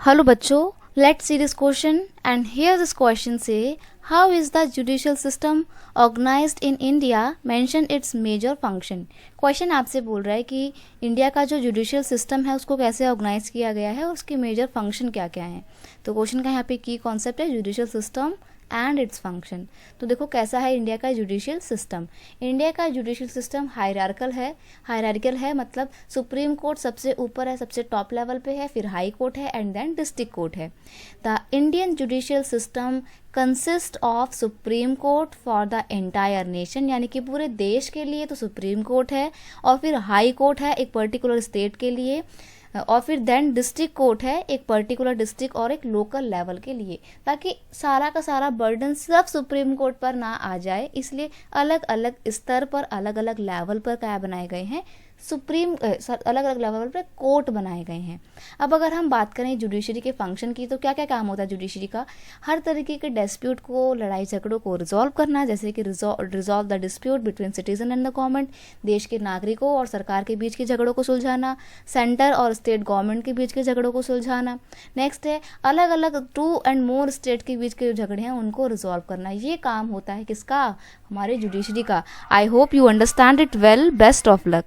Hello बच्चों, let's see this question and here this question say how is the judicial system organized in India, mention its major function। Question आपसे बोल रहा है कि India का जो जुडिशियल सिस्टम है उसको कैसे ऑर्गेनाइज किया गया है और उसके मेजर फंक्शन क्या क्या हैं। तो क्वेश्चन का यहाँ पे की कॉन्सेप्ट है judicial system and its function. तो देखो कैसा है इंडिया का जुडिशियल सिस्टम। इंडिया का जुडिशियल सिस्टम हायरार्किकल है, मतलब सुप्रीम कोर्ट सबसे ऊपर है, सबसे टॉप लेवल पे है, फिर हाई कोर्ट है एंड देन डिस्ट्रिक्ट कोर्ट है। The Indian judicial system consist of supreme court for the entire nation, यानी कि पूरे देश के लिए तो सुप्रीम कोर्ट है, और फिर हाई कोर्ट है एक पर्टिकुलर स्टेट के लिए, और फिर देन डिस्ट्रिक्ट कोर्ट है एक पर्टिकुलर डिस्ट्रिक्ट और एक लोकल लेवल के लिए, ताकि सारा का सारा बर्डन सिर्फ सुप्रीम कोर्ट पर ना आ जाए, इसलिए अलग अलग स्तर पर अलग अलग लेवल पर क्या बनाए गए हैं, अलग अलग लेवल पर कोर्ट बनाए गए हैं। अब अगर हम बात करें जुडिशरी के फंक्शन की, तो क्या क्या काम होता है जुडिशरी का। हर तरीके के डिस्प्यूट को, लड़ाई झगड़ों को रिजॉल्व करना, जैसे कि resolve the dispute between citizen and the government, देश के नागरिकों और सरकार के बीच के झगड़ों को सुलझाना, सेंटर और स्टेट गवर्नमेंट के बीच के झगड़ों को सुलझाना। नेक्स्ट है अलग अलग 2 and more स्टेट के बीच के जो झगड़े हैं उनको रिजॉल्व करना। ये काम होता है किसका, हमारे जुडिशरी का। I hope you understand it well. Best of luck.